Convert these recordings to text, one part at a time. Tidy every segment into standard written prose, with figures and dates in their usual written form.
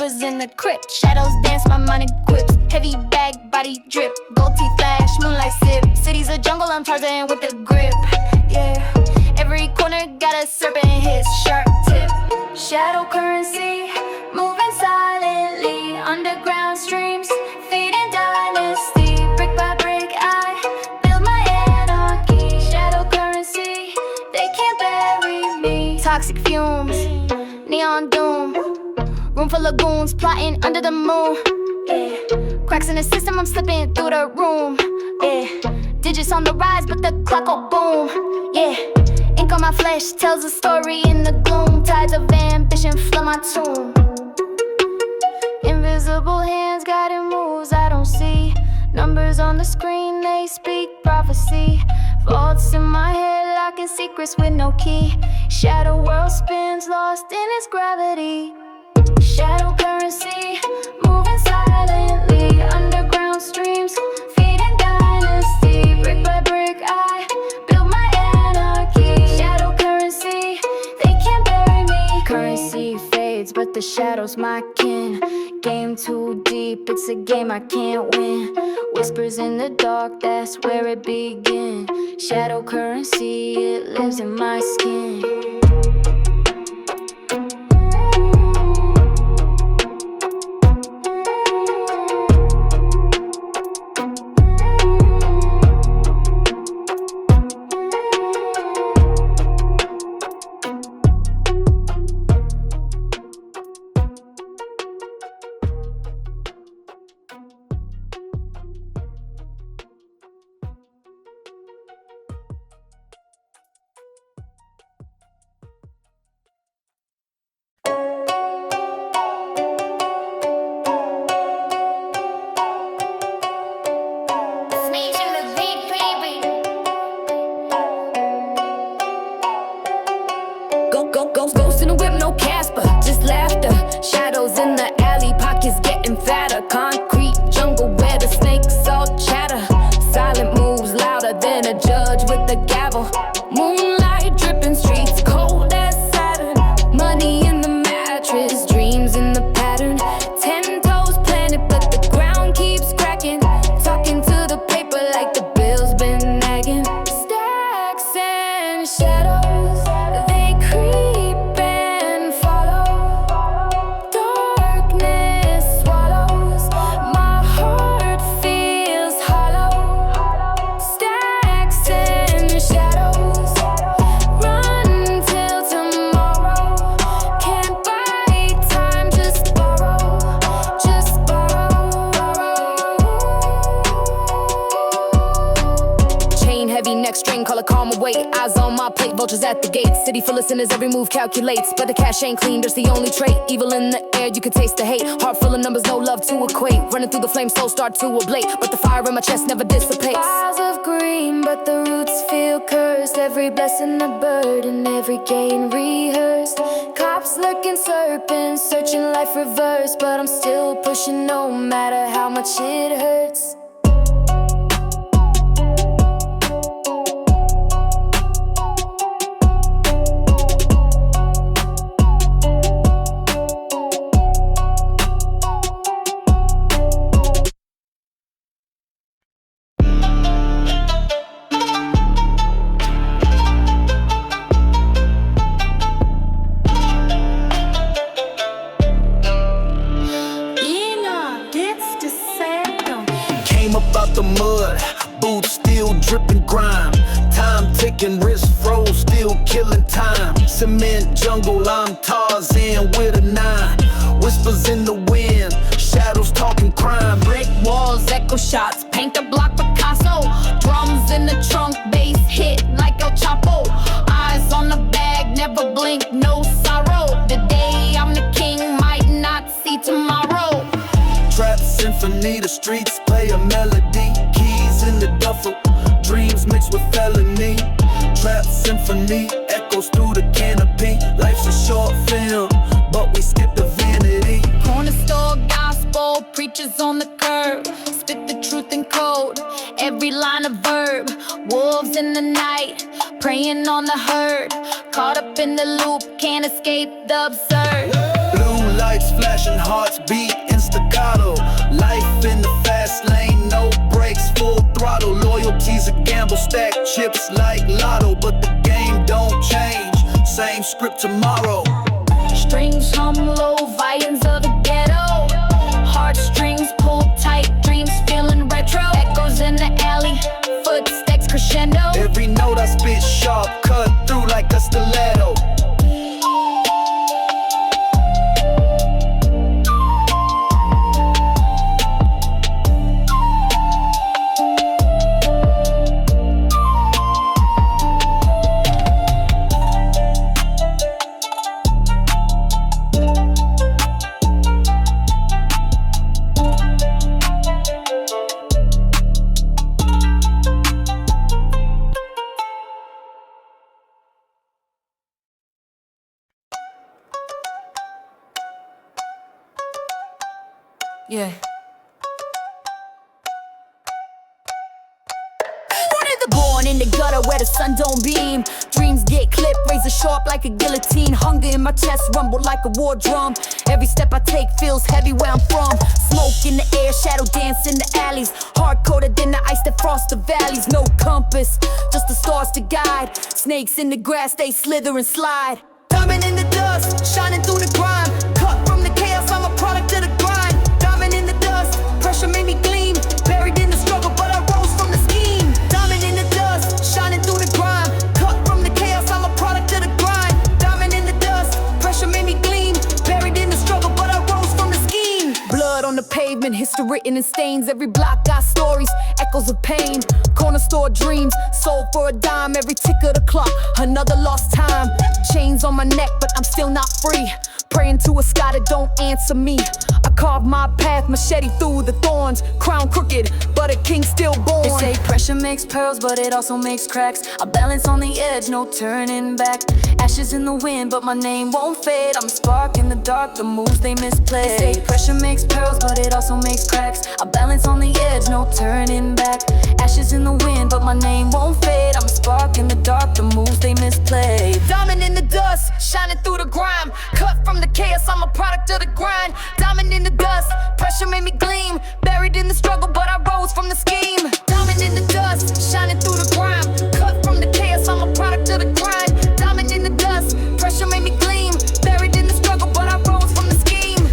whispers in the crypt. Shadows dance, my mind equipped. Heavy bag, body drip. Gold teeth flash, moonlight sip. City's a jungle, I'm Tarzan with the grip. Yeah, every corner got a serpent hiss. Sharp tip. Shadow currency, moving silently. Underground streams, feeding dynasty. Brick by brick, I build my anarchy. Shadow currency, they can't bury me. Toxic fumes, neon doom. Room full of goons plotting under the moon. Yeah, cracks in the system, I'm slipping through the room. Yeah, digits on the rise, but the clock will boom. Yeah, ink on my flesh tells a story in the gloom. Tides of ambition flood my tomb. Invisible hands guiding moves I don't see. Numbers on the screen, they speak prophecy. Vaults in my head, locking secrets with no key. Shadow world spins, lost in its gravity. Shadow currency, moving silently. Underground streams, feeding dynasty. Brick by brick, I build my anarchy. Shadow currency, they can't bury me. Currency fades, but the shadow's my kin. Game too deep, it's a game I can't win. Whispers in the dark, that's where it begins. Shadow currency, it lives in my skin. Ghosts in the whip, no Casper, just laughter. Shadows in the alley, pockets getting fatter. Concrete jungle where the snakes all chatter. Silent moves louder than a judge with the gavel. Moonlight dripping, streets cold as Saturn. Money in the mattress, dreams in the pattern. 10 toes planted, but the ground keeps cracking. Talking to the paper like the bill's been nagging. Stacks and shadows, they creep and follow. Darkness swallows, my heart feels hollow. Stacks and shadows, run till tomorrow. Can't buy time, just borrow, just borrow. Chain heavy, neck string, call it calm away. Eyes on my plate, vultures at the gate. City full of sinners, every move calculates. But the cash ain't clean, there's the only trait. Evil in the air, you can taste the hate. Heart full of numbers, no love to equate. Running through the flames, soul start to ablate. But the fire in my chest never dissipates. Boughs of green, but the roots feel cursed. Every blessing a burden, every gain rehearsed. Cops lurking serpents, searching life reverse. But I'm still pushing no matter how much it hurts. Came up out the mud, boots still dripping grime. Time ticking, wrist froze, still killing time. Cement jungle, I'm Tarzan with a 9. Whispers in the wind, shadows talking crime. Brick walls, echo shots, paint the block Picasso. Drums in the trunk, bass hit like El Chapo. Eyes on the bag, never blink, no sorrow. The day I'm the king, might not see tomorrow. Trap symphony, the streets play a melody. Keys in the duffel, dreams mixed with felony. Trap symphony, echoes through the canopy. Life's a short film, but we skip the vanity. Corner store gospel, preachers on the curb. Spit the truth in code, every line a verb. Wolves in the night, preying on the herd. Caught up in the loop, can't escape the absurd. Blue lights flash passion, hearts beat in staccato. Life in the fast lane, no brakes, full throttle. Loyalty's a gamble, stack chips like lotto. But the game don't change, same script tomorrow. Strings hum low, violins of the ghetto. Heartstrings pull tight, dreams feeling retro. Echoes in the alley, footsteps crescendo. Every note I spit sharp, cut through like a stiletto. Yeah. Born in the gutter where the sun don't beam. Dreams get clipped, razor sharp like a guillotine. Hunger in my chest, rumble like a war drum. Every step I take feels heavy where I'm from. Smoke in the air, shadow dance in the alleys. Hard coated than the ice that frosts the valleys. No compass, just the stars to guide. Snakes in the grass, they slither and slide. Diamond in the dust, shining through the grime. Cut from the chaos, I'm a product of the grind. Diamond in the dust, pressure made me gleam. Buried in the struggle, but I rose from the scheme. Diamond in the dust, shining through the grime. Cut from the chaos, I'm a product of the grind. Diamond in the dust, pressure made me gleam. Buried in the struggle, but I rose from the scheme. Blood on the pavement, history written in stains. Every block got stories, echoes of pain. Corner store dreams, sold for a dime. Every tick of the clock, another lost time. Chains on my neck, but I'm still not free. Praying to a sky that don't answer me. I carve my path, machete through the thorns. Crown crooked, but a king still born. They say pressure makes pearls, but it also makes cracks. I balance on the edge, no turning back. Ashes in the wind, but my name won't fade. I'm a spark in the dark, the moves they misplay. They say pressure makes pearls, but it also makes cracks. I balance on the edge, no turning back. Ashes in the wind, but my name won't fade. I'm a spark in the dark, the moves they misplay. Diamond in the dust, shining through the grime. Cut from the chaos, I'm a product of the grind. Diamond in the dust, pressure made me gleam. Buried in the struggle, but I rose from the scheme. Diamond in the dust, shining through the grime. Cut from the chaos, I'm a product of the grind. Diamond in the dust, pressure made me gleam. Buried in the struggle, but I rose from the scheme.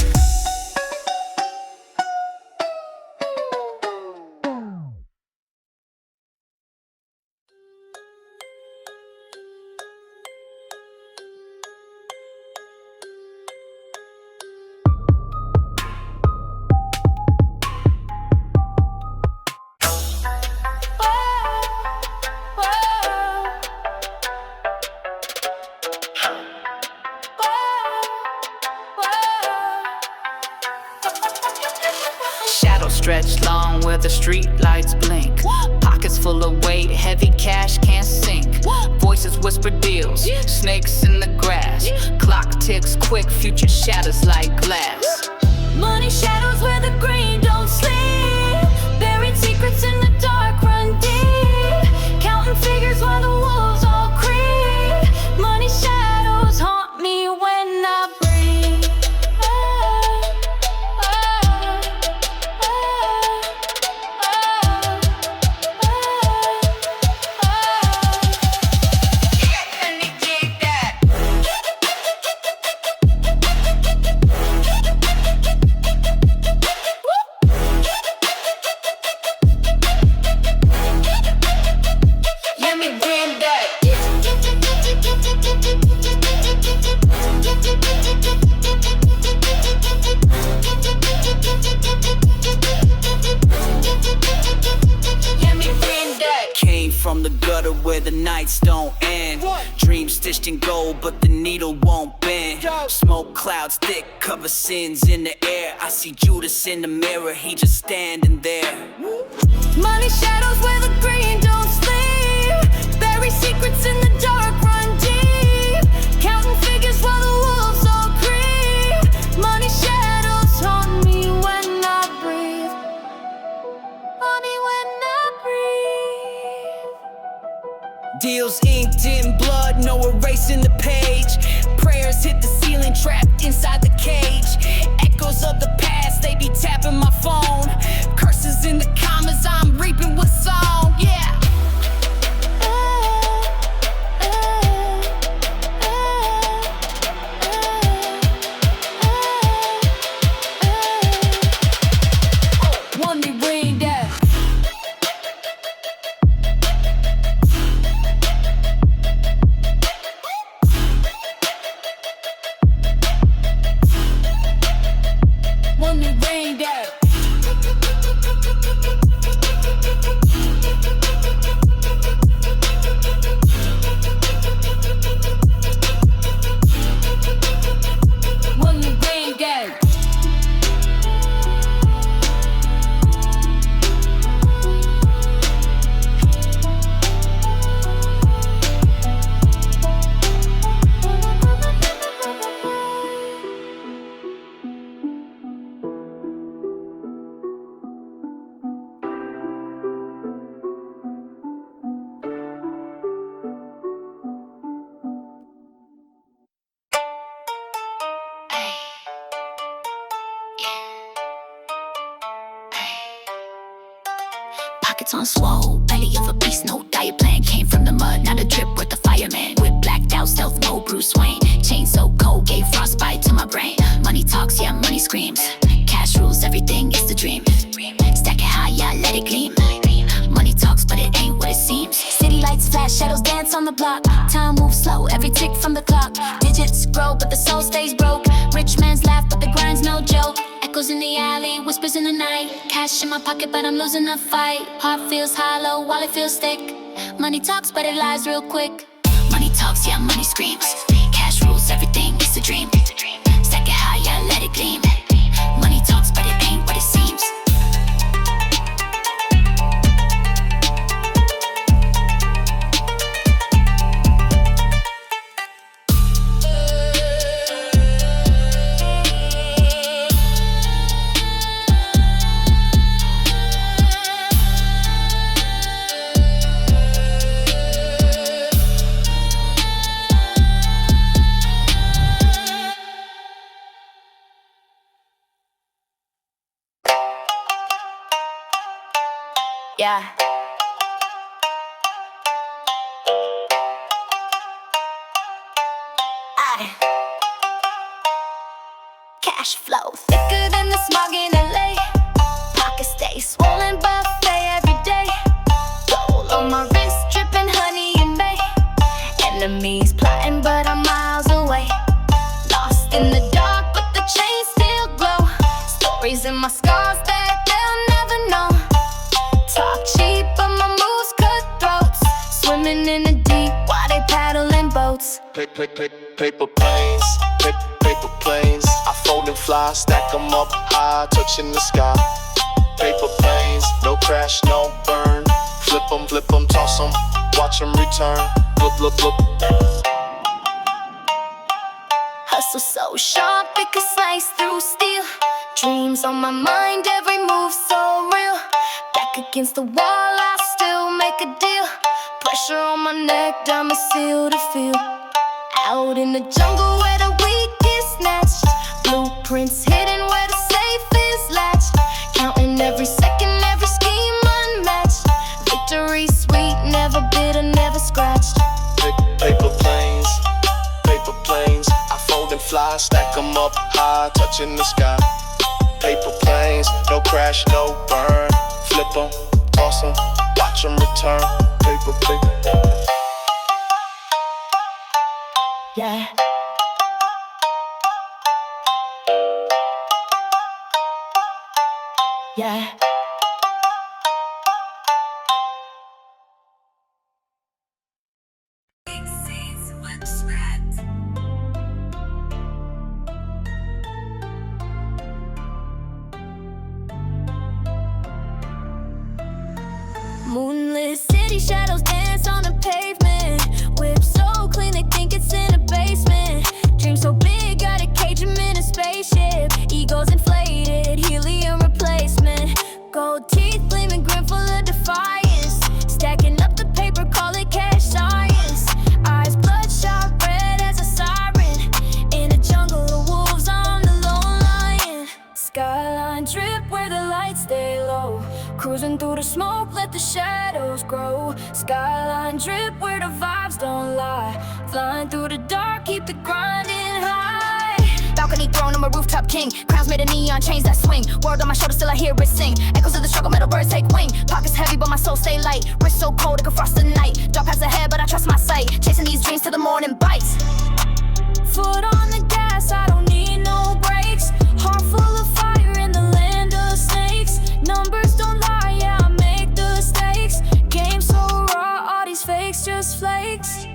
Stretch long where the street lights blink. Pockets full of weight, heavy cash can't sink. Voices whisper deals, snakes in the grass. Clock ticks quick, future shatters like glass. Money shadows where the green don't sleep. Buried secrets in the dark run deep. Counting figures while the wolves all creep. Money shadows haunt me when I breathe. From the gutter where the nights don't end. Dreams stitched in gold, but the needle won't bend. Smoke clouds thick, cover sins in the air. I see Judas in the mirror, he just standing there. Money shadows where the green don't sleep. Bury secrets in the dark, run deep. Counting figures while the wolves all creep. Money shadows haunt me when I breathe. Haunt me when I breathe. Deals inked in blood, no erasing the page. Prayers hit the ceiling, trapped inside the cage. Echoes of the past, they be tapping my phone. Curses in the commas, I'm reaping with song, yeah. One me bring that. One me bring that. One me bring that. Pockets on swole, belly of a beast, no diet plan. Came from the mud, not a drip worth the fireman. Whip blacked out, stealth mode, Bruce Wayne. Chain so cold, gave frostbite to my brain. Money talks, yeah, money screams. Cash rules everything, it's the dream. Stack it high, yeah, let it gleam. Money talks, but it ain't what it seems. City lights flash, shadows dance on the block. Time moves slow, every tick from the clock. Digits grow, but the soul stays broke. Rich man's laugh, but the grind's no joke. Echoes in the alley, whispers in the night. Cash in my pocket, but I'm losing the fight. Heart feels hollow, wallet feels thick. Money talks, but it lies real quick. Money talks, yeah, money screams. Cash rules everything, it's a dream. Stack it high, yeah, let it gleam. Money talks, but it ain't what it seems. Yeah. Cash flow thicker than the smog in LA. Pockets stay swollen, buffet every day. Gold on my wrist, dripping honey and bay. Enemies plotting, but I'm miles away. Lost in the dark, but the chains still glow. Stories in my scars that they'll never know. Talk cheap, but my moves cutthroats. Swimming in the deep while they paddling boats. Paper planes, paper planes. I fold and fly, stack them up high, touching the sky. Paper planes, no crash, no burn. Flip them, toss them, watch them return. Look. Hustle so sharp it could slice through steel. Dreams on my mind, every move so real. Back against the wall, I still make a deal. Pressure on my neck, diamond seal to feel. Out in the jungle where the weak is snatched. Blueprints hidden where the safe is latched. Counting every second, every scheme unmatched. Victory sweet, never bitter, never scratched. Paper planes. I fold and fly, stack them up high, touching the sky. Paper planes, no crash, no burn. Flip them, toss them, watch them return. Paper. Yeah. Yeah. Moonlit city shadows dance on the pavement. Whip so clean they think it's in a basement. Dream so big, gotta cage him in a spaceship. Egos inflated, helium replacement. Gold teeth gleaming, grin full of defiance. Stacking up the paper, call it cash. smoke, let the shadows grow. Skyline drip where the vibes don't lie. Flying through the dark, keep the grinding high. Balcony throne, I'm a rooftop king. Crowns made of neon chains that swing. Word on my shoulder, still I hear it sing. Echoes of the struggle, metal birds take wing. Pockets heavy, but my soul stay light. Wrist so cold, it can frost the night. Dark paths ahead, but I trust my sight. Chasing these dreams till the morning bites. Foot on the gas, I don't need no brakes. Heart full of fire in the land of snakes. Numbers don't lie, yeah, I make the stakes. Game so raw, all these fakes just flakes.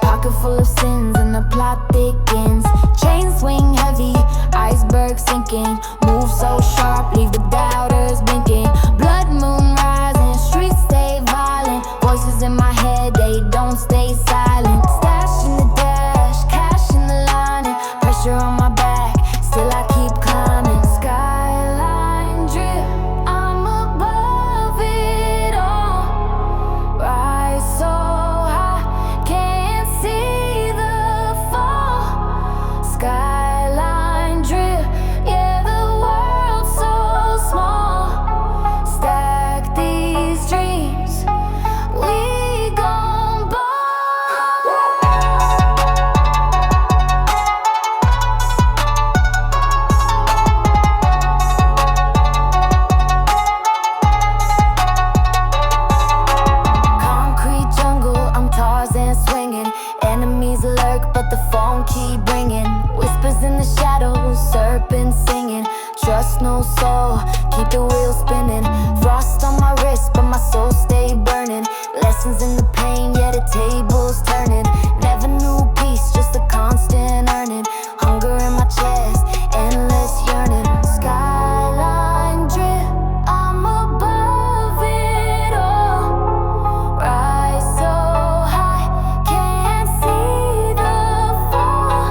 Pocket full of sins and the plot thickens. Chain swing heavy, iceberg sinking. Move so sharp, leave the doubters blinking. Blood moon rising, streets stay violent. Voices in my head, they don't stay silent. Stash in the dash, cash in the lining. Pressure on my back, still I keep climbing. Skyline drip, I'm above it all. Rise so skyline drip, yeah, the world's so small. Stack these dreams, we gon' ball. Concrete jungle, I'm Tarzan swinging. Enemies lurk, but the phone keep ringing. Whispers in the shadows, serpents singing. Trust no soul, keep the wheel spinning. Frost on my wrist, but my soul stay burning. Lessons in the pain, yeah, the table's turning. Never knew peace, just a constant earning. Hunger in my chest, endless yearning. Skyline drip, I'm above it all. Rise so high, can't see the fall.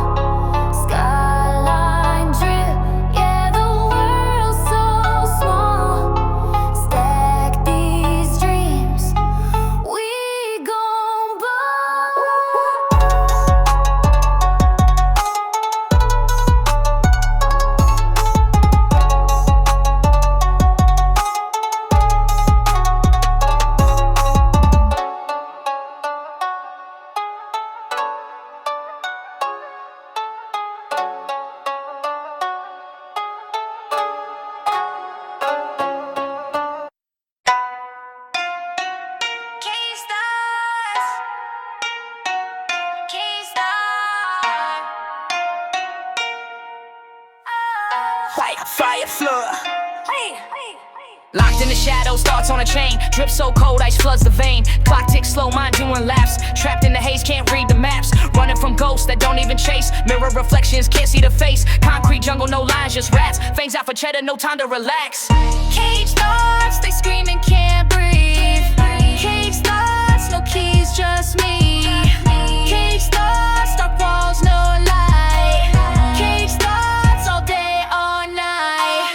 Skyline drip, yeah, the world's so small. Stack these dreams, we gon' ball. Fire flood. Locked in the shadows, thoughts on a chain. Drip so cold, ice floods the vein. Clock ticks slow, mind doing laps. Trapped in the haze, can't read the maps. Running from ghosts that don't even chase. Mirror reflections, can't see the face. Concrete jungle, no lines, just rats. Fangs out for cheddar, no time to relax. Cage thoughts, they screaming, can't breathe. Cage thoughts, no keys, just me. Cage thoughts, dark walls, no light. Cage thoughts, all day, all night.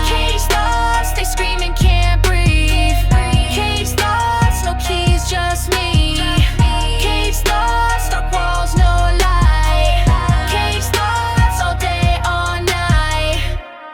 Cage thoughts, they screaming, can't breathe. Cage thoughts, no keys, just me. Cage thoughts, dark walls, no light. Cage thoughts, all day, all night.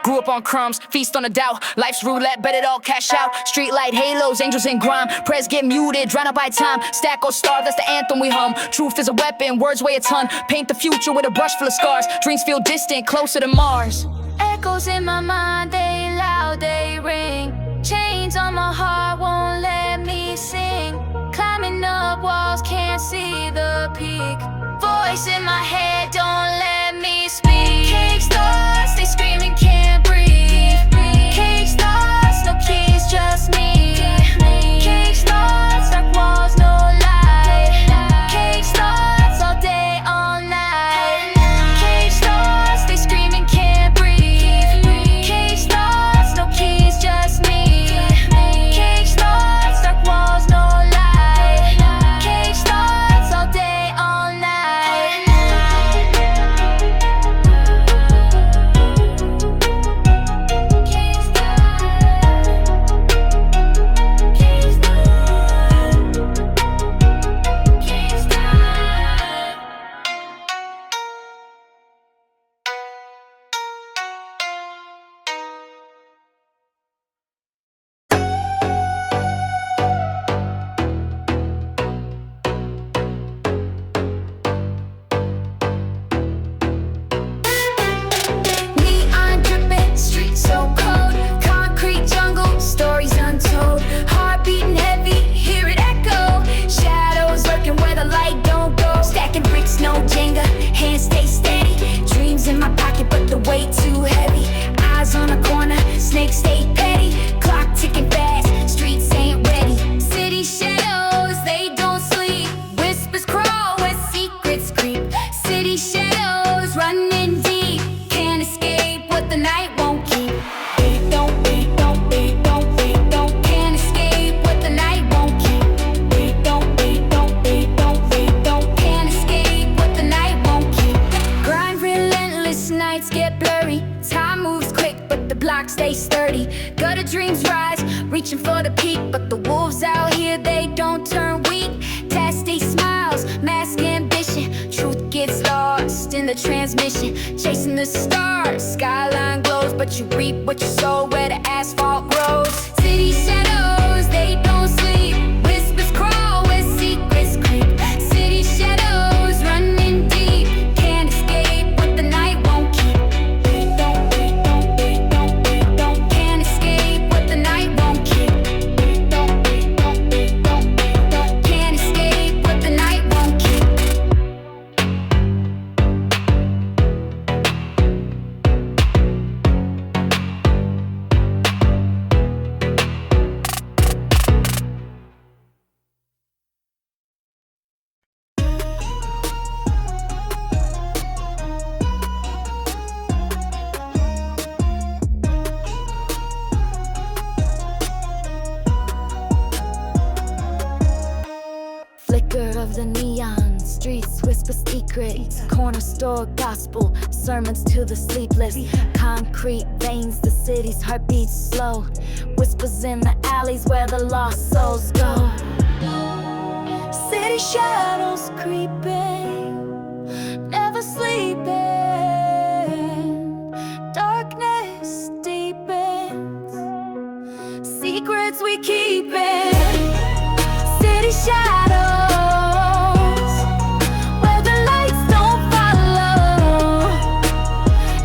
Grew up on crumbs, feast on a doubt. Life's roulette, bet it all cash out. Street light halos, angels in grime. Prayers get muted, drown out by time. Stack or starve, that's the anthem we hum. Truth is a weapon, words weigh a ton. Paint the future with a brush full of scars. Dreams feel distant, closer to Mars. Echoes in my mind, they loud, they ring. Chains on my heart won't let me sing. Climbing up walls, can't see the peak. Voice in my head, don't let me speak. Cage thoughts, they screaming, can't breathe. Cage thoughts, no keys, just me. Cage thoughts, dark walls, no light. Cage thoughts, all day, all night. Cage thoughts, they screaming. Niggas stay petty, clock ticking fast, streets ain't ready. City shadows, they don't sleep. Whispers crawl where secrets creep. City shadows running deep, can't escape what the night won't keep. Don't can't escape what the night won't keep. Don't can't escape what the night won't keep. Grind relentless, nights get blurry. Time moves quick, but the block stays sturdy. Gutter dreams rise, reaching for the peak, but the wolves out here, they don't turn weak. Tasty smiles, mask ambition. Truth gets lost in the transmission. Chasing the stars, skyline glows, but you reap what you sow where the asphalt grows. City shadows, they don't sleep. Whispers crawl where secrets creep. City shadows running deep, can't escape what the night won't keep. Don't can't escape what the night won't keep. Don't can't escape what the night won't keep. Flicker of the neon, streets whisper secrets. Corner store gospel, sermons to the sleepless. Concrete veins, the city's heartbeats slow. Whispers in the alleys where the lost souls go. City shadows creeping, never sleeping. Darkness deepens, secrets we keepin'. City shadows, where the lights don't follow.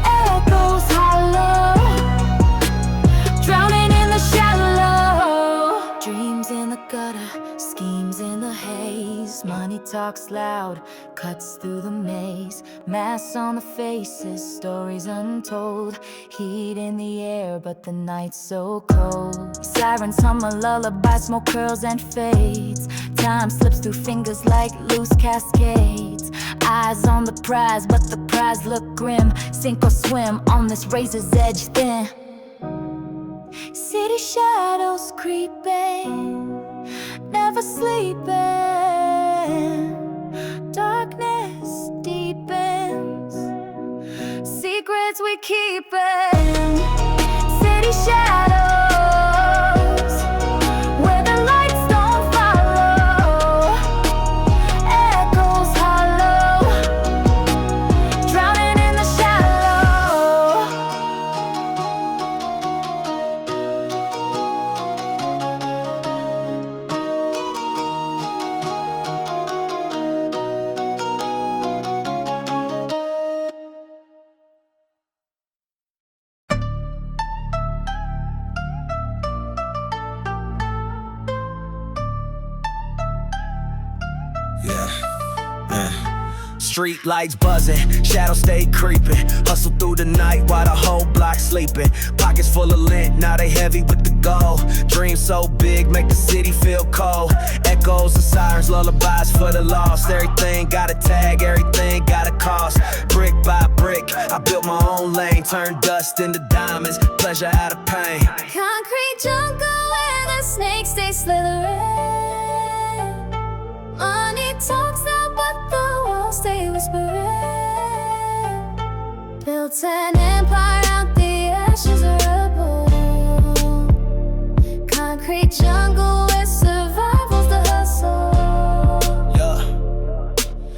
Echoes hollow, drowning in the shallow. Dreams in the gutter, schemes in the haze. Money talks loud, cuts through the maze. Masks on the faces, stories untold. Heat in the air, but the night's so cold. Sirens hum a lullaby, smoke curls and fades. Time slips through fingers like loose cascades. Eyes on the prize, but the prize look grim. Sink or swim on this razor's edge thin. City shadows creeping, never sleeping. Darkness deepens, secrets we keepin'. City shadows, where the lights don't follow. Echoes hollow, drowning in the shallow. Street lights buzzing, shadows stay creeping. Hustle through the night while the whole block sleeping. Pockets full of lint, now they heavy with the gold. Dreams so big, make the city feel cold. Echoes and sirens, lullabies for the lost. Everything got a tag, everything got a cost. Brick by brick, I built my own lane. Turned dust into diamonds, pleasure out of pain. Concrete jungle where the snakes stay slithering. Money talks now, but the walls stay whispering. Built an empire out the ashes of rubble. Concrete jungle where survival's the hustle. Yeah.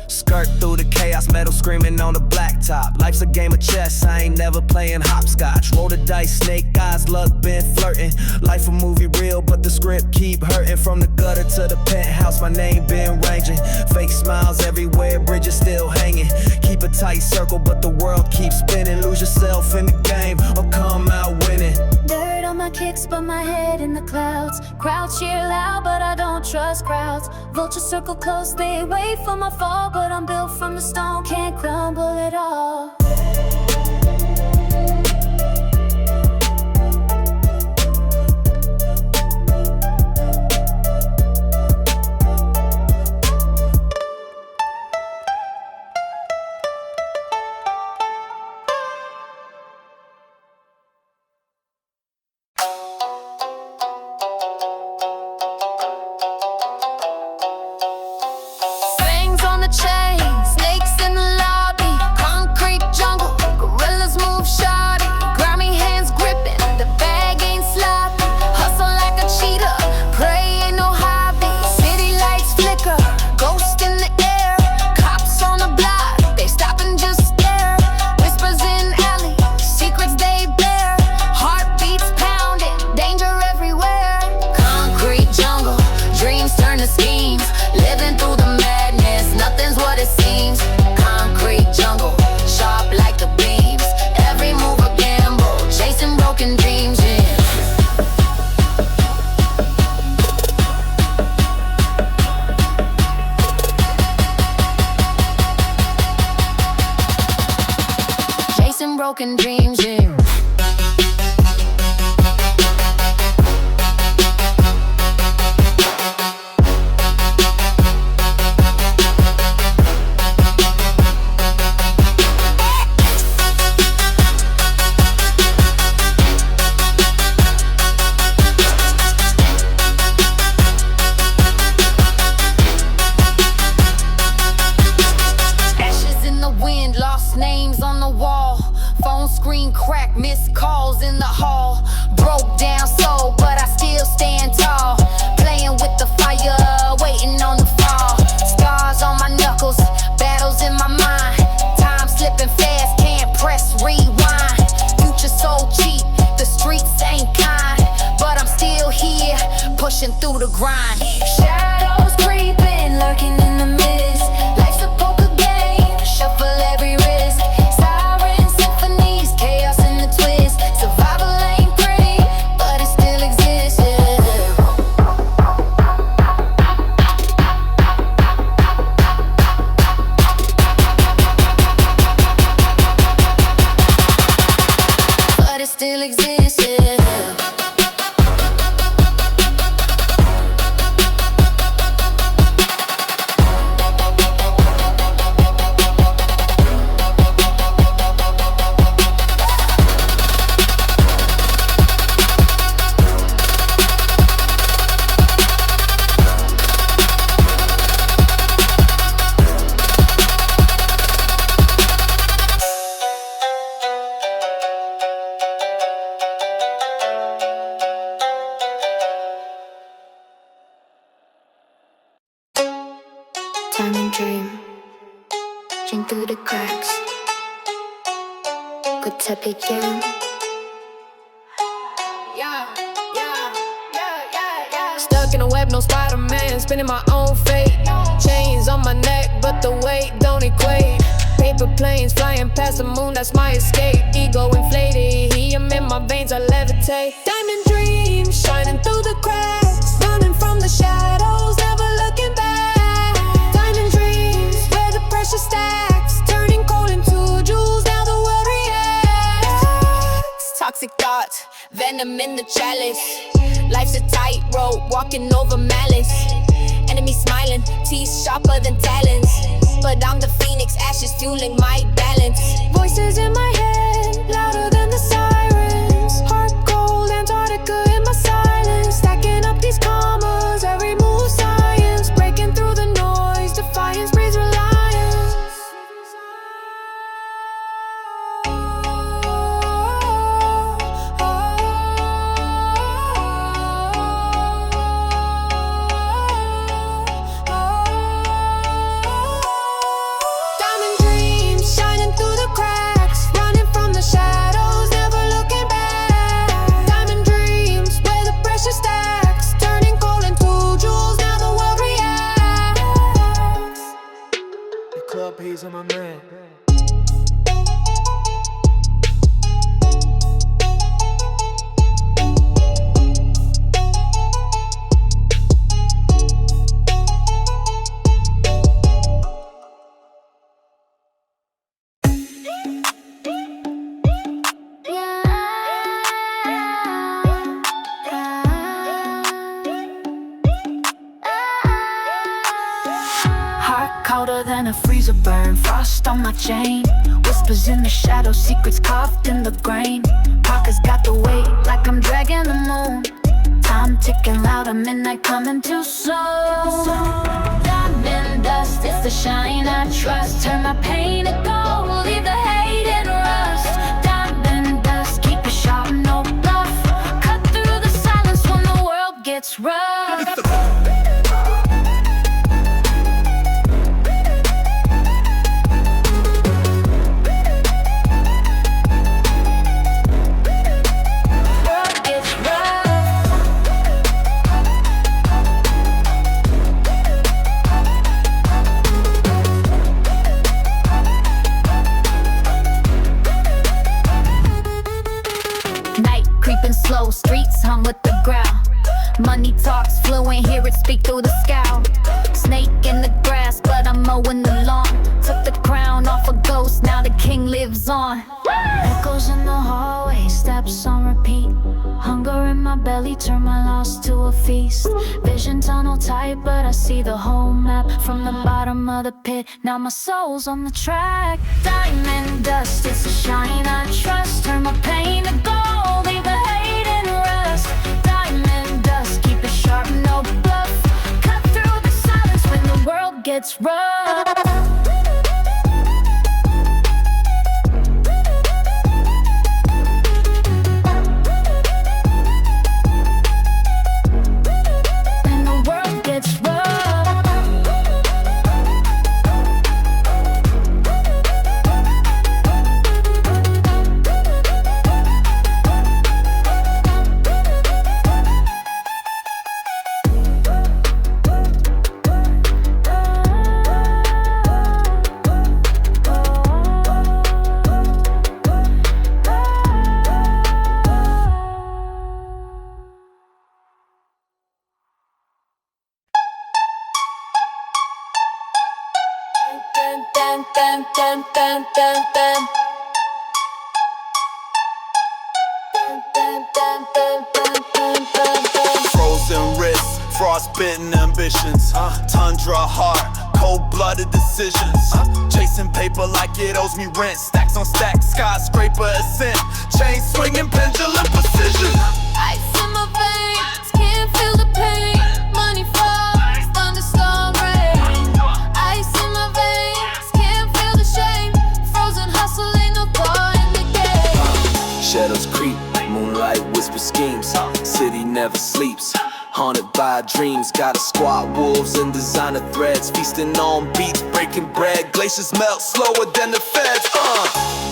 Skirt through the chaos, metal screaming on the blacktop. Life's a game of chess, I ain't never playing hopscotch. Roll the dice, snake eyes, luck been flirting. Life a movie real, but the script keep hurting. From the gutter to the penthouse, my name been ranging. Fake smiles everywhere, bridges still hanging. Keep a tight circle, but the world keeps spinning. Lose yourself in the game, or come out winning. Dirt on my kicks, but my head in the clouds. Crowd cheer loud, but I don't trust crowds. Vultures circle close, they wait for my fall. But I'm built from the stone, can't crumble at all. pushing through the grind. Shadows creeping, lurking in the mist. Life's a poker game, shuffle every risk. Siren symphonies, chaos in the twist. Survival ain't pretty, but it still exists, yeah. But it still exists, yeah. Time and dream, reaching through the cracks. 끝에 begin. Stuck in a web, no Spider-Man, spinning my own fate. Chains on my neck, but the weight don't equate. Paper planes flying past the moon, that's my escape. Ego inflated, helium in my veins, I levitate. Diamond dreams, shining through the cracks. Running from the shadows, never looking back. Diamond dreams, where the pressure stacks. Turning coal into jewels, now the world reacts. Toxic thoughts, venom in the chalice. Life's a tightrope, walking over malice. Enemy smiling, teeth sharper than talons. But I'm the phoenix, ashes fueling my balance. Voices in my head, louder than the sirens. Heart cold, Antarctica in my silence. Stacking up these commas, every move science. Breaking through the noise, defiance breeds reliance. Diamond dreams, shining through the cracks. Running from the shadows, never looking back. Diamond dreams, where the pressure stacks. Turning coal into jewels, now the world reacts. The club pays on my man. Heart colder than a freezer burn, frost on my chain. Whispers in the shadows, secrets carved in the grain. Pockets got the weight like I'm dragging the moon. Time ticking louder, midnight coming too soon. Diamond dust, it's the shine I trust. Turn my pain to gold, leave the hate in rust. Diamond dust, keep it sharp, no bluff. Cut through the silence when the world gets rough. World gets rough. Night creeping slow, streets hum with the growl. Money talks fluent, hear it speak through the scowl. Snake in the grass, but I'm mowing the lawn. Took the crown off a ghost, now the king lives on. Echoes in the hallway, steps on repeat. Hunger in my belly, turn my loss to a feast. Vision tunnel tight, but I see the whole map. From the bottom of the pit, now my soul's on the track. Diamond dust, it's a shine I trust. Turn my pain to gold, leave the hate in rust. Diamond dust, keep it sharp, no bluff. Cut through the silence when the world gets rough. When the world gets rough. Frozen wrists, frostbitten ambitions, tundra heart, cold-blooded decisions, chasing paper like it owes me rent, stacks on stacks, skyscraper ascent, chain swinging pendulum precision. Ice in my veins, can't feel the pain. Money falls, thunderstorm rain. Ice in my veins, can't feel the shame. Frozen hustle, ain't no thought in the game. Shadows creep, moonlight whisper schemes, city never sleeps. Haunted by dreams, gotta squat wolves and designer threads, feasting on beats, breaking bread. Glaciers melt slower than the feds.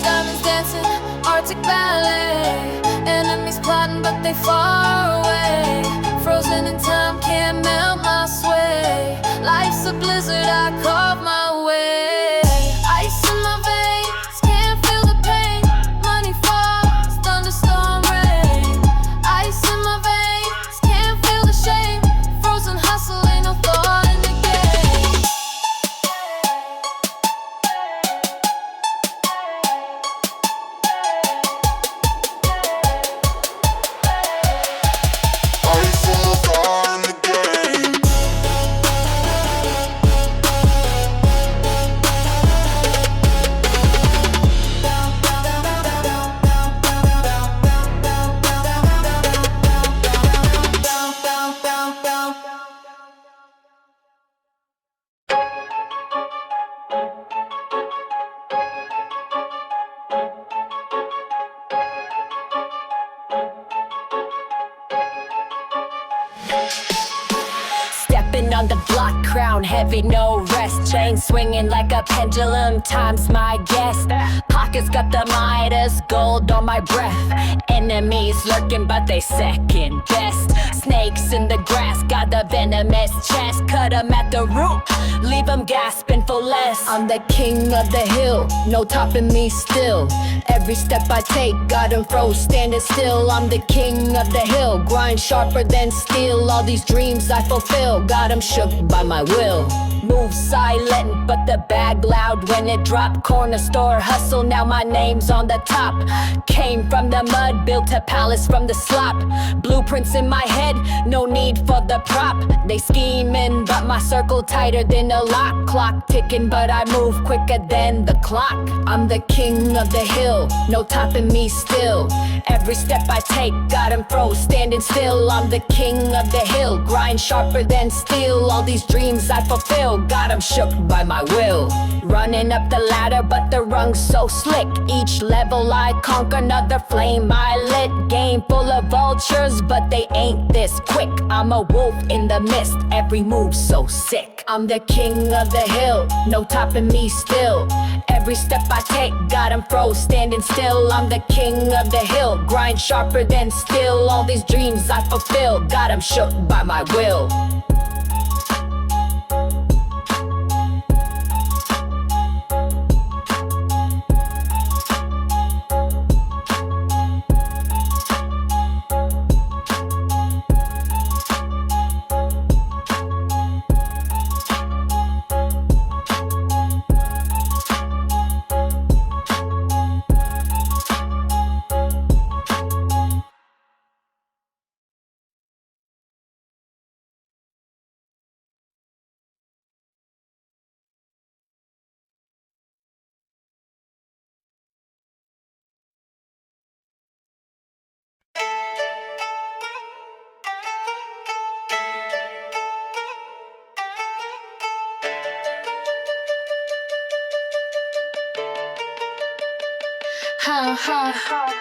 Diamonds dancing, Arctic ballet. Enemies plotting, but they far away. Frozen in time, can't melt my sway. Life's a blizzard, I carve my way. Ice in my veins, can't feel the pain. Money falls, thunderstorm rain. Ice in my veins, can't feel the shame. Frozen hustle, ain't no thought in the game. Ice in the car in the game. Stepping on the block, crown heavy, no rest. Chain swinging like a pendulum, time's my guest. Pockets got the Midas, gold on my breath. Enemies lurking, but they second best. Snakes in the grass, got the venomous chest. Cut 'em at the root, leave 'em gasping for less. I'm the king of the hill, no topping me still. Every step I take, got 'em froze, standing still. I'm the king of the hill, grind sharper than steel. All these dreams I fulfill, got 'em shook by my will. Move silent, but the bag loud when it dropped. Corner store hustle, now my name's on the top. Came from the mud, built a palace from the slop. Blueprints in my head, no need for the prop. They scheming, but my circle tighter than a lock. Clock ticking, but I move quicker than the clock. I'm the king of the hill, no topping me still. Every step I take, got 'em froze, standing still. I'm the king of the hill, grind sharper than steel. All these dreams I fulfill, got 'em shook by my will. Running up the ladder, but the rung's so slick. Each level I conquer, another flame I lit. Game full of vultures, but they ain't this quick. I'm a wolf in the mist, every move so sick. I'm the king of the hill, no topping me still. Every step I take, got 'em froze, standing still. I'm the king of the hill, grind sharper than steel. All these dreams I fulfill, got 'em shook by my will.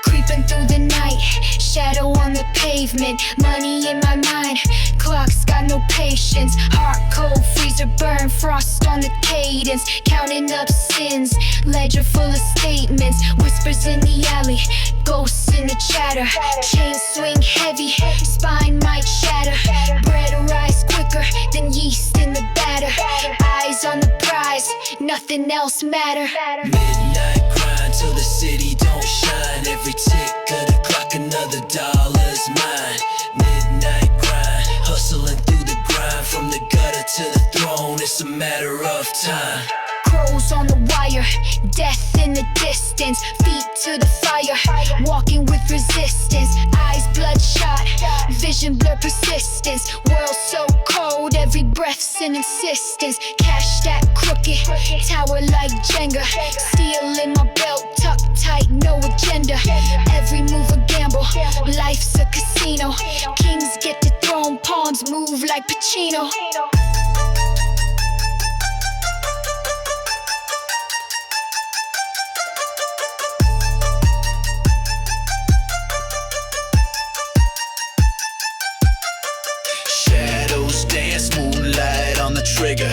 Creeping through the night, shadow on the pavement. Money in my mind, clock's got no patience. Heart cold, freezer burn, frost on the cadence. Counting up sins, ledger full of statements. Whispers in the alley, ghosts in the chatter. Chain swing heavy, spine might shatter. Bread rise quicker than yeast in the batter. Eyes on the prize, nothing else matter. Midnight grind till the city don't shine. Every tick of the clock, another dollar's mine. Midnight grind, hustling through the grind. From the gutter to the throne, it's a matter of time. crows on the wire, death in the distance, feet to the fire, walking with resistance, eyes bloodshot, vision blur persistence, world so cold, every breath's an insistence, cash that crooked, tower like Jenga, steel in my belt, tucked tight, no agenda, every move a gamble, life's a casino, kings get the throne, pawns move like Pacino. Shadows dance, moonlight on the trigger.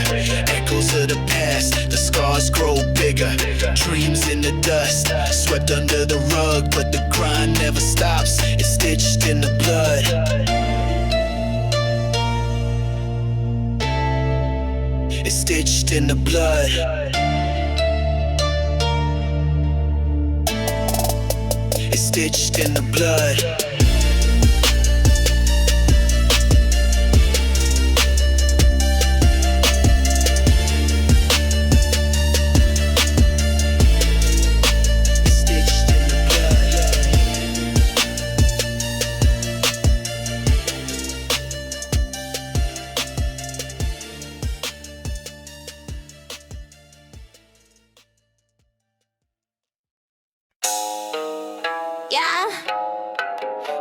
Echoes of the past, the scars grow bigger. Dreams in the dust, swept under the rug, but the grind never stops. It's stitched in the blood. It's stitched in the blood. It's stitched in the blood.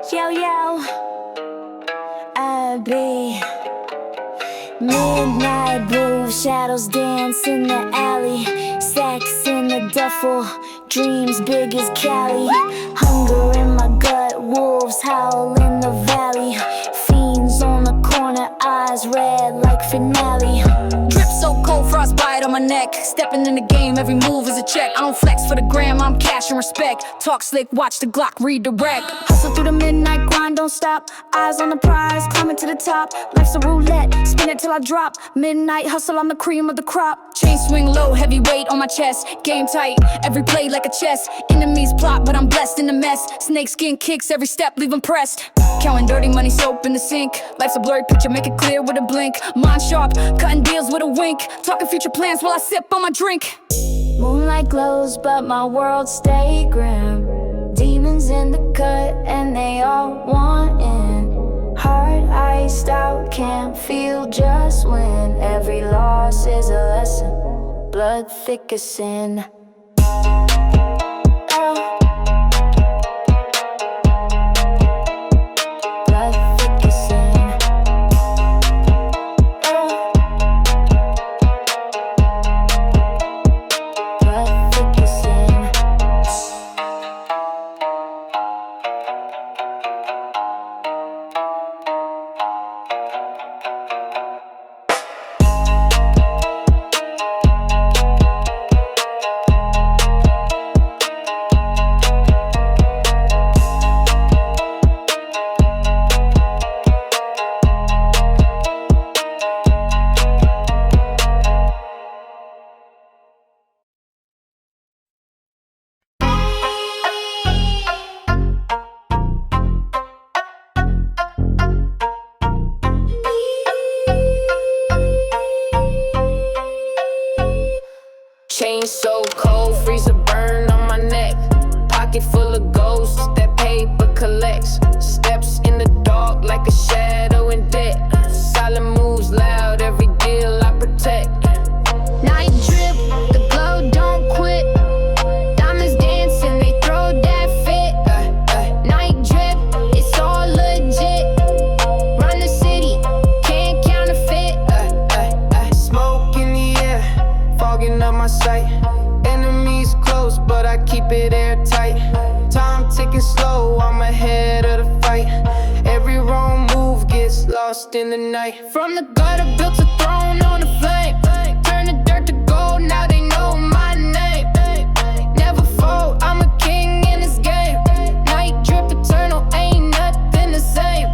Yo, yo, I be midnight blue, shadows dance in the alley, sex in the duffel, dreams big as Cali, hunger in my gut, wolves howl in the valley, fiends on the corner, eyes red like finale. Drip so cold, frostbite on my neck. Stepping in the game, every move is a check. I don't flex for the gram, I'm cash and respect. Talk slick, watch the Glock redirect. Hustle through the midnight grind, don't stop. Eyes on the prize, climbing to the top. Life's a roulette, spin it till I drop. Midnight hustle, I'm the cream of the crop. Chain swing low, heavy weight on my chest. Game tight, every play like a chess. Enemies plot, but I'm blessed in the mess. Snake skin kicks, every step leave impressed. Counting dirty money, soap in the sink. Life's a blurry picture, make it clear with a blink. Mind sharp, cutting deals with a wink. Talking future plans while I sip on my drink. Moonlight glows, but my world stay grim. Demons in the cut, and they all want in. Heart iced out, can't feel just when. Every loss is a lesson, blood thick as sin. Chain so cold, freezer burn on my neck. Pocket full of ghosts, that paper collects. Steps in the dark like a shadow in debt. Silent moves loud, every deal I protect. Night drip, the glow don't quit. Diamonds dancing, they throw that fit. Night drip, it's all legit. Run the city, can't counterfeit. Smoke in the air, fogging up my sight. Enemies close, but I keep it airtight. Time ticking slow, I'm ahead of the fight. Every wrong move gets lost in the night. From the gutter, built a throne on the flame. Turn the dirt to gold, now they know my name. Never fold, I'm a king in this game. Night drip eternal, ain't nothing the same.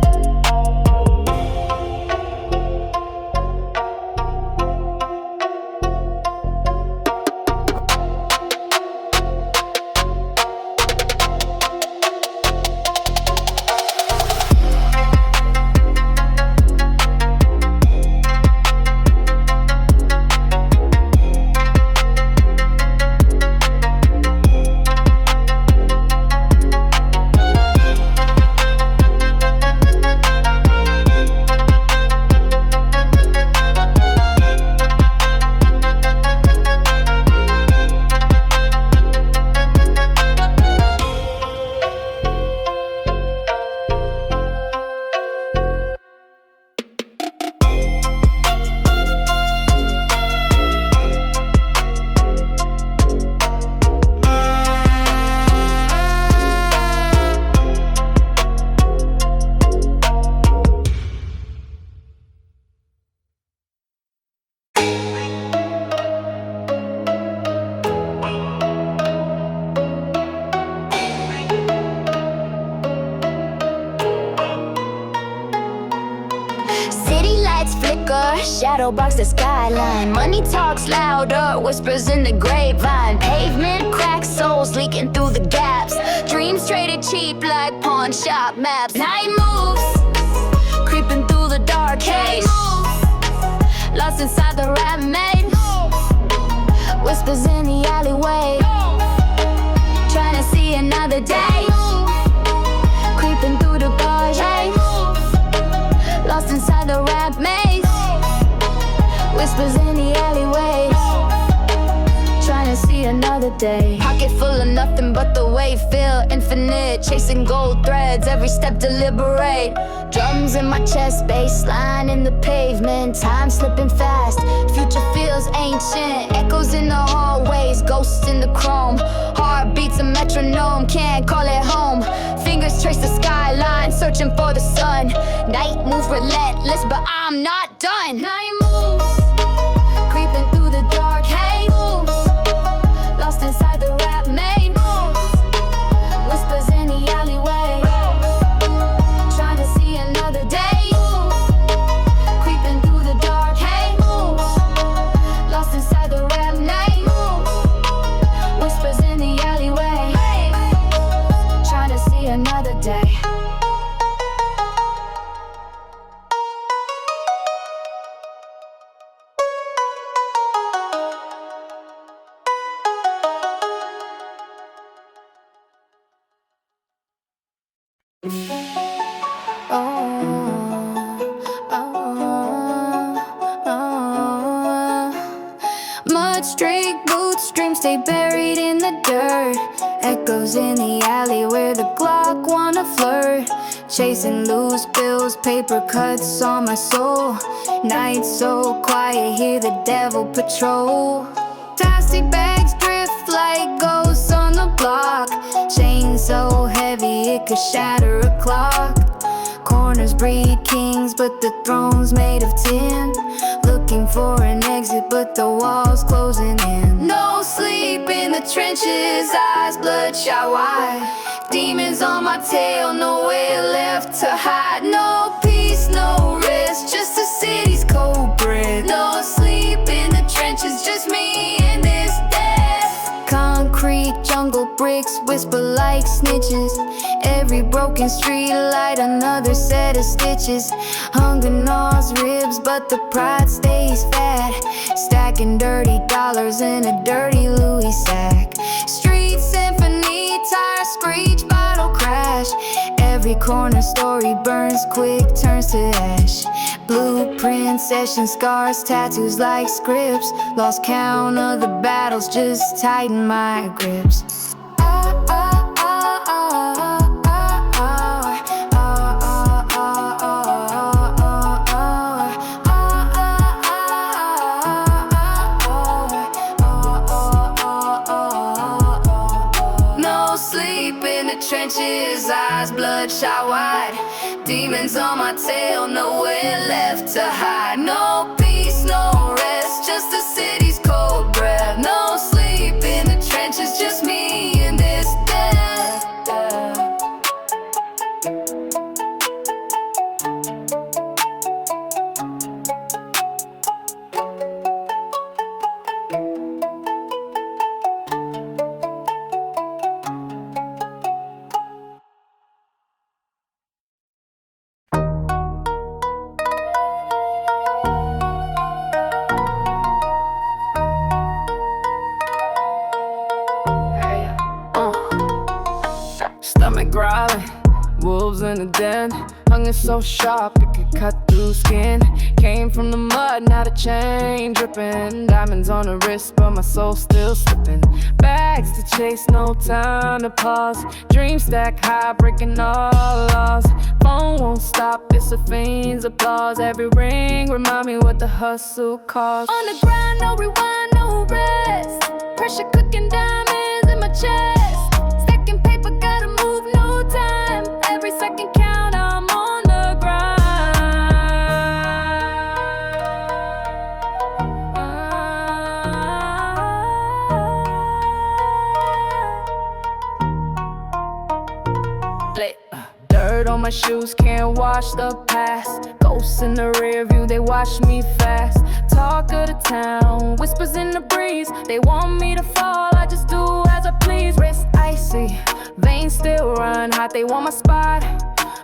flicker, shadow box the skyline. Money talks louder, whispers in the grapevine. Pavement cracks, souls leaking through the gaps. Dreams traded cheap like pawn shop maps. Night moves, creeping through the dark haze. Lost inside the rap maze. Whispers in the alleyway. Trying to see another day. Creeping through the bars. Lost inside the rap maze. Whispers in the alleyways. Trying to see another day. Pocket full of nothing but the weight feel infinite. Chasing gold threads, every step deliberate. Drums in my chest, bass line in the pavement. Time slipping fast, future feels ancient. Echoes in the hallways, ghosts in the chrome. Heartbeats a metronome, can't call it home. Fingers trace the skyline, searching for the sun. Night moves relentless, but I'm not done. Night moves, creeping through the dark haze. Lost inside the rap maze. Whispers in the alleyway. Trying to see another day. Creeping through the dark haze. Lost inside the rap maze. Whispers in the alleyway. Trying to see another day. Mud streak boots, dreams stay buried in the dirt. Echoes in the alley where the Glock wanna flirt. Chasing loose bills, paper cuts on my soul. Night so quiet, hear the devil patrol. Plastic bags drift like ghosts on the block. Chain so heavy it could shatter a clock. Corners breed kings, but the throne's made of tin. Looking for an exit, but the wall's closing in. No sleep in the trenches, eyes bloodshot wide. Demons on my tail, nowhere left to hide. No peace, no rest, just the city's cold breath. No sleep in the trenches, just me and this death. Concrete jungle bricks whisper like snitches. Every broken street light, another set of stitches. Hunger gnaws ribs, but the pride stays fat. Stacking dirty dollars in a dirty Louis sack. Street symphony, tire screech, bottle crash. Every corner story burns quick, turns to ash. Blueprint session scars, tattoos like scripts. Lost count of the battles, just tighten my grips. No sleep in the trenches, eyes bloodshot wide. Demons on my tail, nowhere left to hide. No peace, no rest, just the city's cold breath. No sleep in the trenches, just me and this death. Stomach growling, wolves in the den. Hunger so sharp it could cut through skin. Came from the mud, now the chain dripping. Diamonds on the wrist, but my soul still slipping. Bags to chase, no time to pause. Dreams stack high, breaking all laws. Phone won't stop, it's a fiend's applause. Every ring remind me what the hustle costs. On the grind, no rewind, no rest. Pressure cooking diamonds in my chest. Stacking paper, gotta move, no time. Every second count, I'm on the grind. Dirt on my shoes, can't wash the past. Ghosts in the rear view, they watch me fast. Talk of the town, whispers in the breeze. They want me to fall, I just do as I please. Wrist icy, veins still run hot. They want my spot,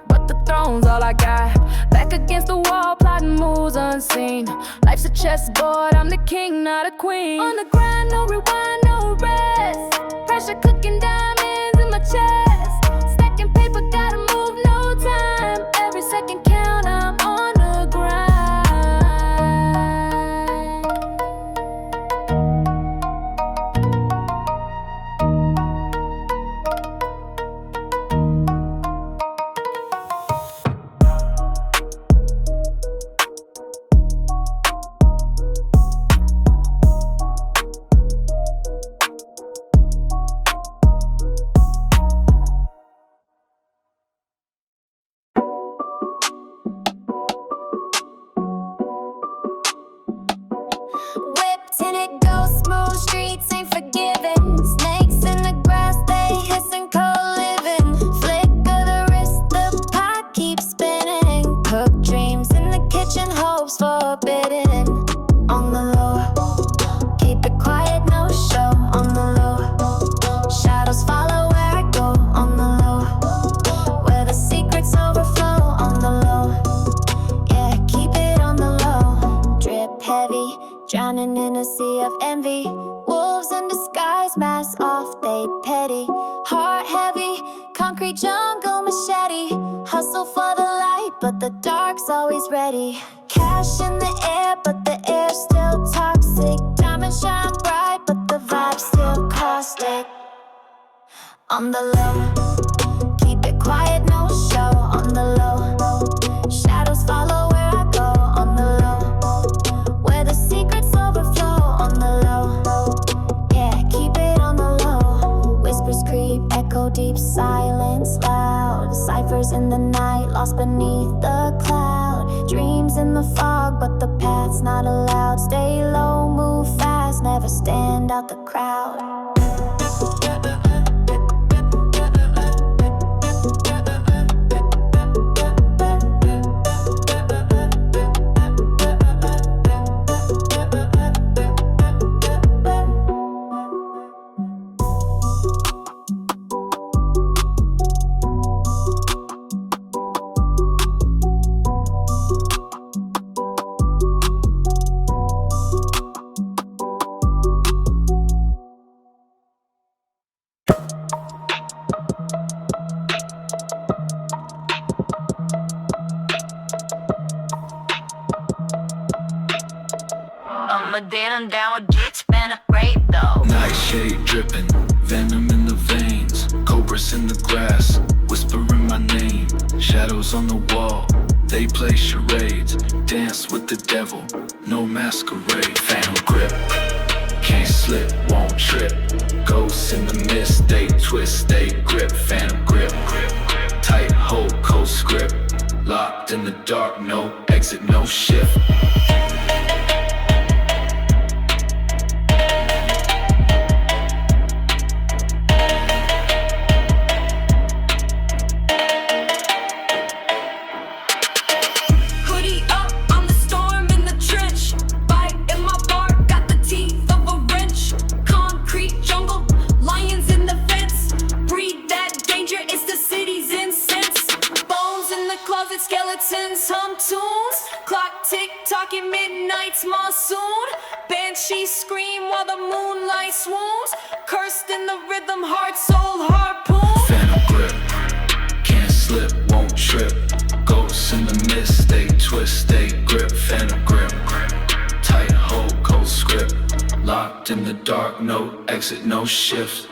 but the throne's all I got. Back against the wall, plotting moves unseen. Life's a chessboard, I'm the king, not a queen. On the grind, no rewind, no rest. Pressure cooking diamonds in my chest. Stacking paper, gotta move, no time. Every second count, I'm on the grind. Whipped in it goes smooth, streets ain't forgiving. Snakes in the grass, they hissing, co-living. Flick of the wrist, the pot keeps spinning. Cook dreams in the kitchen, hopes forbidden. On the low, keep it quiet, no show. On the low, shadows follow where I go. On the low, where the secrets overflow. On the low, yeah, keep it on the low. Drip heavy, drowning in a sea of envy. Wolves in disguise, masks off, they petty. Heart heavy, concrete jungle machete. Hustle for the light, but the dark's always ready. Cash in the air, but the air's still toxic. Diamonds shine bright, but the vibe's still caustic. On the low, keep it quiet, no show. On the low, shadows follow where I go. On the low, where the secrets overflow. On the low, yeah, keep it on the low. Whispers creep, echo deep, silence loud. Ciphers in the night, lost beneath the cloud. Dreams in the fog, but the path's not allowed. Stay low, move fast, never stand out the crowd. I'm down with it's been a great though. Nightshade dripping, venom in the veins. Cobras in the grass, whispering my name. Shadows on the wall, they play charades. Dance with the devil, no masquerade. Phantom grip, can't slip, won't trip. Ghosts in the mist, they twist, they grip. Phantom grip, tight hold, cold script. Locked in the dark, no exit, no shift. Skeletons hum tunes, clock tick-tocking, midnight's monsoon. Banshees scream while the moonlight swoons. Cursed in the rhythm, heart, soul, harpoon. Phantom grip, can't slip, won't trip. Ghosts in the mist, they twist, they grip. Phantom grip, tight hold, cold script. Locked in the dark, no exit, no shift.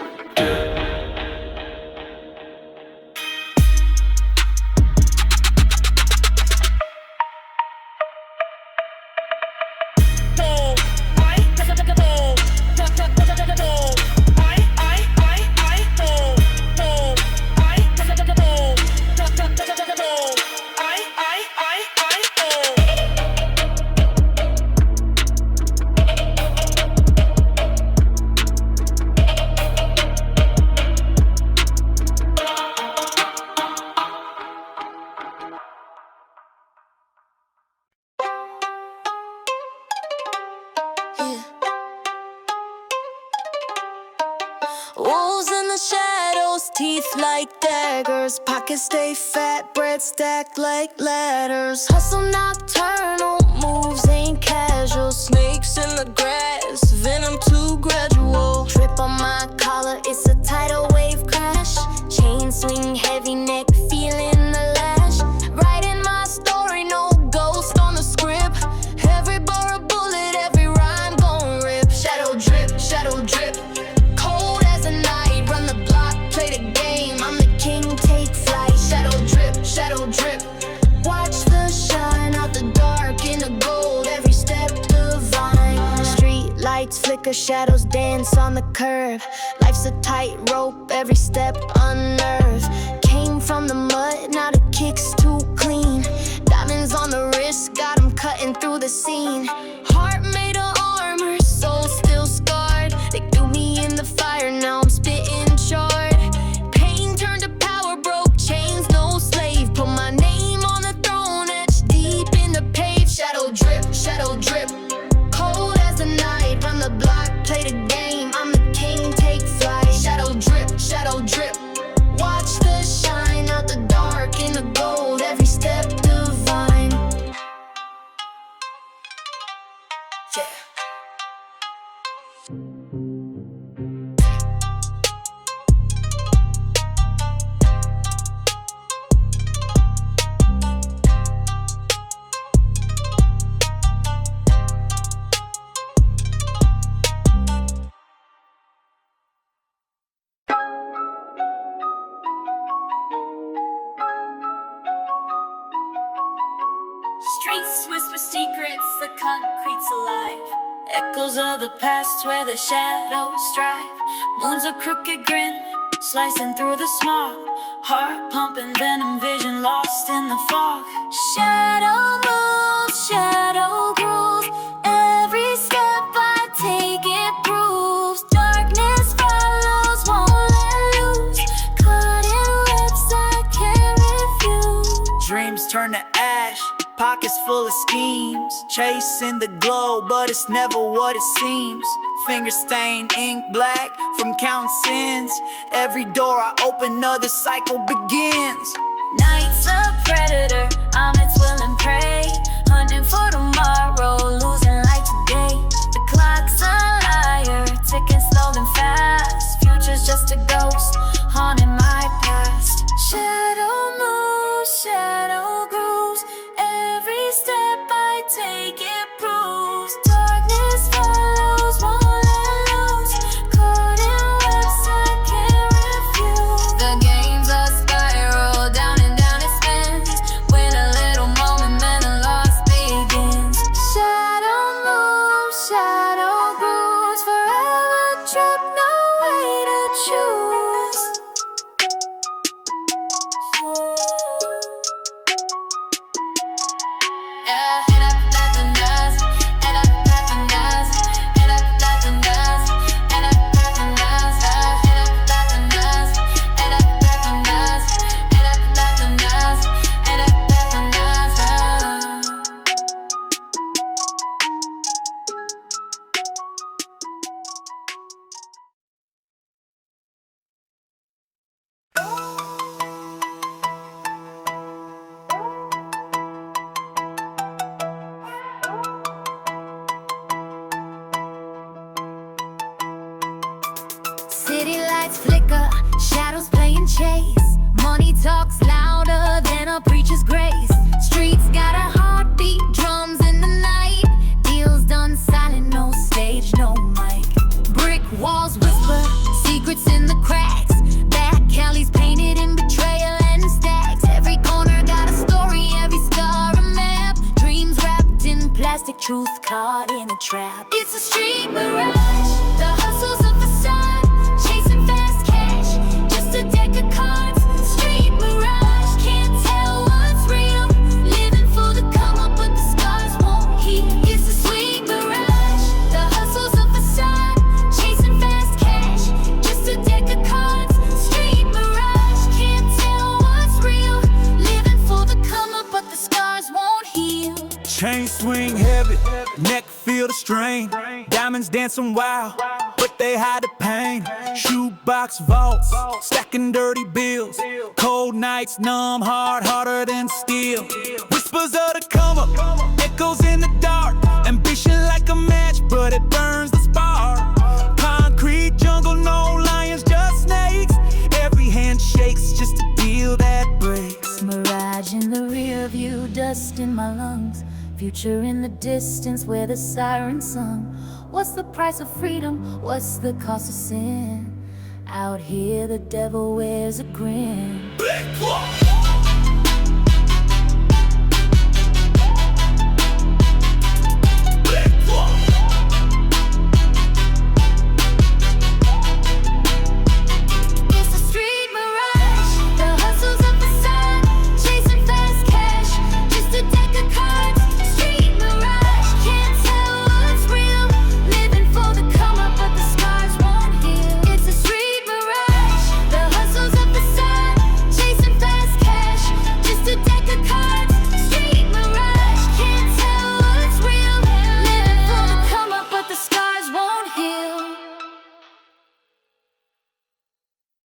Wolves in the shadows, teeth like daggers. Pockets stay fat, bread stacked like ladders. Hustle nocturnal, moves ain't casual. Snakes in the grass, venom too gradual. Drip on my collar, it's a tidal wave crash. Chain swing, heavy neck, feeling the lash. Writing my story, no ghost on the script. Every bar a bullet, every rhyme gon' rip. Shadow drip, shadow drip. Cold as a night, run the block, play the game. I'm the king, take flight. Shadow drip, shadow drip. Watch the shine out the dark in the gold. Every step divine. Street lights flicker, shadows dance on the curb. Life's a tightrope, every step unnerved. Came from the mud, now the kick's too clean. Diamonds on the wrist, got 'em cutting through the scene. Heart made of armor, soul still scarred. They threw me in the fire, now I'm spitting short. Pain turned to power, broke chains, no slave. Put my name on the throne, etched deep in the page. Shadow drip, shadow drip. Cold as the night, run the block, play the game. I'm the king, take flight. Shadow drip, shadow drip. Watch the shine out the dark in the gold. Every step divine. Yeah. Streets whisper secrets, the concrete's alive. Echoes of the past where the shadows strive. Moons a crooked grin, slicing through the smog. Heart pumping venom, vision lost in the fog. Shadow moves, shadow grooves. Every step I take it proves. Darkness follows, won't let loose. Caught in webs I can't refuse. Dreams turn to ash, pockets full of schemes. Chasing the glow, but it's never what it seems. Fingers stained ink black from counting sins. Every door I open, another cycle begins. Night's a predator, I'm its willing prey. Hunting for tomorrow, losing like today. The clock's a liar, ticking slow and fast. Future's just a ghost, haunting my past. Shadow moves, shadow grooves. Every step I take it proves. Darkness follows, won't let loose. Caught in webs I can't refuse. The game's a spiral, down and down it spins. Win a little moment, then the loss begins. Shadow moves, shadow grooves. Forever trapped, no way to choose. City lights flicker, shadows playing chase. Money talks louder than a preacher's grace. Streets got a heartbeat, drums in the night. Deals done silent, no stage, no mic. Brick walls whisper, secrets in the cracks. Back alleys painted in betrayal and stacks. Every corner got a story, every scar a map. Dreams wrapped in plastic, truth caught in a trap. It's a street mirage, the hustle's a facade. Chasing fast cash, just a deck of cards. Street mirage, can't tell what's real. Living for the come up, but the scars won't heal. It's a sweet mirage, the hustle's a facade. Chasing fast cash, just a deck of cards. Street mirage, can't tell what's real. Living for the come up, but the scars won't heal. Chain swing heavy, neck feel the strain. Diamonds dancing wild, but but they hide the pain. Shoebox vaults, stacking dirty bills. Cold nights, numb heart, harder than steel. Whispers of the come up, echoes in the dark. Ambition like a match, but it burns the spark. Concrete jungle, no lions, just snakes. Every hand shakes just a deal that breaks. Mirage in the rear view, dust in my lungs. Future in the distance where the sirens sung. What's the price of freedom? What's the cost of sin? Out here the devil wears a grin. Big clock!